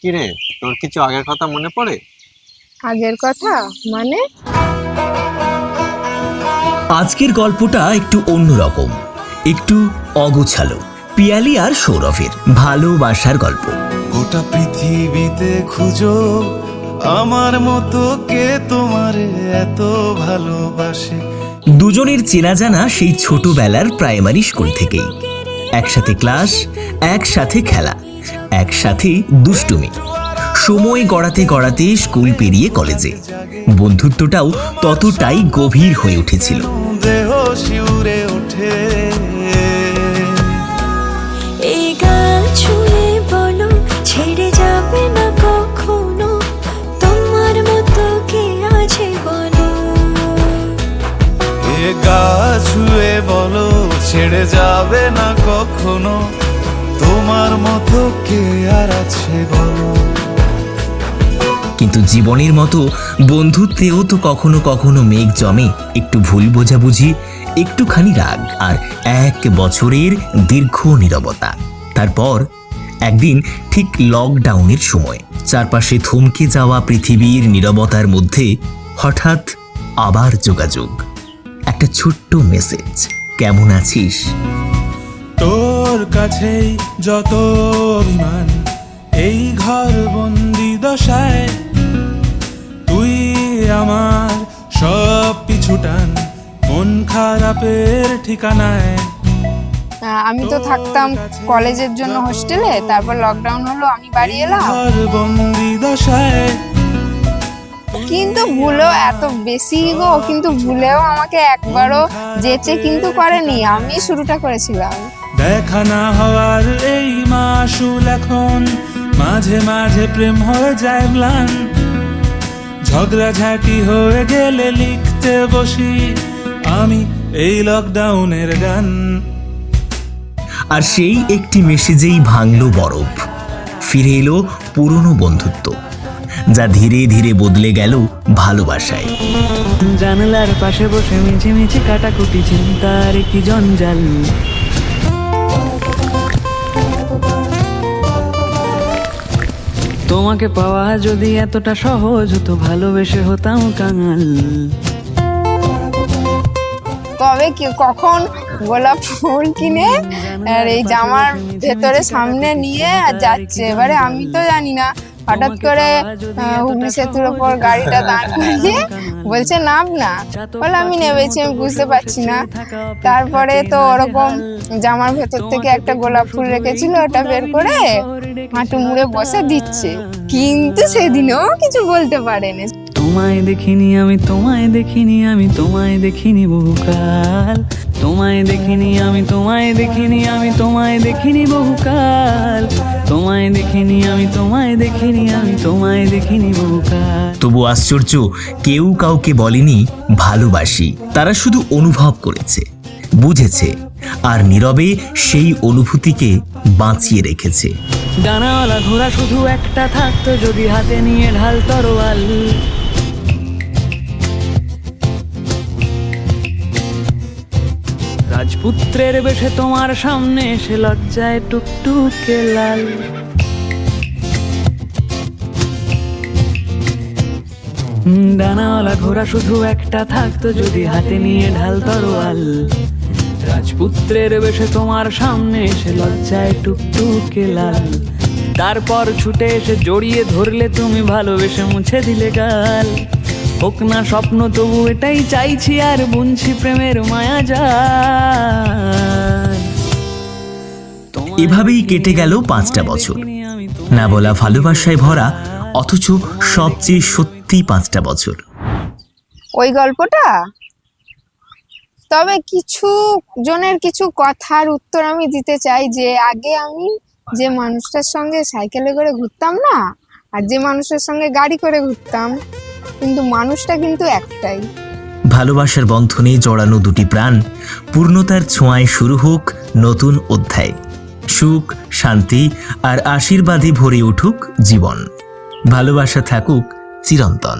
কি রে, তোর কিছু আগের কথা মনে পড়ে? আগের কথা মানে? আজকের গল্পটা একটু অন্যরকম, একটু অগোছালো। পিয়ালি আর সৌরভের ভালোবাসার গল্প। গোটা পৃথিবীতে খুঁজো আমার মতো কে তোমারে এত ভালোবাসে। দুজনের চেনা জানা সেই ছোটবেলার প্রাইমারি স্কুল থেকেই। একসাথে ক্লাস, একসাথে খেলা, একসাথে দুষ্টুমি। সময় গড়াতে গড়াতে স্কুল পেরিয়ে কলেজে বন্ধুত্বটাও ততটাই গভীর হয়ে উঠেছিল। দেহ শিউরে ওঠে। এই গান ছুঁয়ে বলো ছেড়ে যাবে না কখনো, তোমার মতো কে আছে বলো। এ গা ছুঁয়ে বলো ছেড়ে যাবে না কখনো, তোমার মতো কে আর আছে বলো। কিন্তু জীবনের মতো বন্ধুত্বেও তো কখনো কখনো মেঘ জমে, একটু ভুল বোঝাবুঝি, একটুখানি রাগ, আর 1 বছরের দীর্ঘ নীরবতা। তারপর একদিন ঠিক লকডাউনের সময় চারপাশে থমকে যাওয়া পৃথিবীর নীরবতার মধ্যে হঠাৎ আবার যোগাযোগ। একটা ছোট্ট মেসেজ, কেমন আছিস? তোর কাছেই যত অভিমান, এই ঘর বন্দি দশায় তুই আমার সব পিছুটান, মন খারাপের ঠিকানায়। আমি তো থাকতাম কলেজের জন্য হোস্টেলে, তারপর লকডাউন হলো, আমি বাড়ি এলাম। ঘর বন্দি দশায় কিন্তু ভুলেও এত বেশি গো, কিন্তু ভুলেও আমাকে একবারও যেচে কিন্তু করেনি, আমি শুরুটা করেছিলাম। দেখা না হওয়ার এই মাসুল এখন মাঝে মাঝে প্রেম হয়ে যায় ম্লান। ঝগড়াঝাটি হয়ে গেলে লিখতে বসি আমি এই লকডাউনের গান। আর সেই একটি মেসেজেই ভাঙলো বরফ, ফিরে এলো পুরনো বন্ধুত্ব, যা ধীরে ধীরে বদলে গেল ভালোবাসায়। জানলার পাশে বসে মিছে মিছে কাটাকুটি, চিন্তার কি জঞ্জাল। তোমাকে পাওয়া যদি এতটা সহজ হতো, ভালোবেসে হতাম কাঙাল। কবে কি কখন গোলাপ ফুল কিনে আর এই জামার ভেতরে সামনে নিয়ে আর যাচ্ছে, এবারে আমি তো জানি না, হঠাৎ করে হুগলি সেতুর ওপর গাড়িটা দাঁড় করিয়ে বলছে নাম না, বলে আমি নেমেছি, আমি বুঝতে পারছি না। তারপরে তো ওরকম জামার ভেতর থেকে একটা গোলাপ ফুল রেখেছিল, ওটা বের করে হাঁটু মুড়ে বসে দিচ্ছে, কিন্তু সেদিনও কিছু বলতে পারেনি। তোমায় দেখিনি আমি, তোমায় দেখিনি আমি, তোমায় দেখিনি বহুকাল। তোমায় দেখিনি আমি, তোমায় দেখিনি আমি, তোমায় দেখিনি বহুকাল। তোমায় দেখিনি আমি, তোমায় দেখিনি আমি, তোমায় দেখিনি বহুকাল। তবু আশ্চর্য, কেউ কাউকে বলেনি ভালোবাসি, তারা শুধু অনুভব করেছে, বুঝেছে, আর নীরবে সেই অনুভূতিকে বাঁচিয়ে রেখেছে। ডানাওয়ালা ঘোড়া শুধু একটা থাকতো যদি, হাতে নিয়ে ঢাল তরোয়াল। রাজপুত্রের বেশে তোমার সামনে এসে লজ্জায় টুকটুকে লাল। ডানাওয়ালা ঘোড়া শুধু একটা থাকতো যদি, হাতে নিয়ে ঢাল তরোয়াল। রাজপুত্রের বেশে তোমার সামনে এসে লজ্জায় টুকটুকে লাল। তারপর ছুটে এসে জড়িয়ে ধরলে তুমি, ভালোবেসে মুছে দিলে গাল। হোক না স্বপ্ন তবু এটাই চাইছি, আর বুনছি প্রেমের মায়া জাল। এভাবেই কেটে গেল 5টা বছর, না বলা ভালোবাসায় ভরা, অথচ সবচেয়ে সত্যি 5টা বছর। ওই গল্পটা, তবে কিছু জনের কিছু কথার উত্তর আমি দিতে চাই, যে আগে আমি যে মানুষটার সঙ্গে সাইকেলে করে ঘুরতাম না, আর যে মানুষের সঙ্গে গাড়ি করে ঘুরতাম, কিন্তু মানুষটা কিন্তু একটাই। ভালোবাসার বন্ধনে জড়ানো দুটি প্রাণ, পূর্ণতার ছোঁয়ায় শুরু হোক নতুন অধ্যায়। সুখ, শান্তি আর আশীর্বাদে ভরে উঠুক জীবন। ভালোবাসা থাকুক চিরন্তন।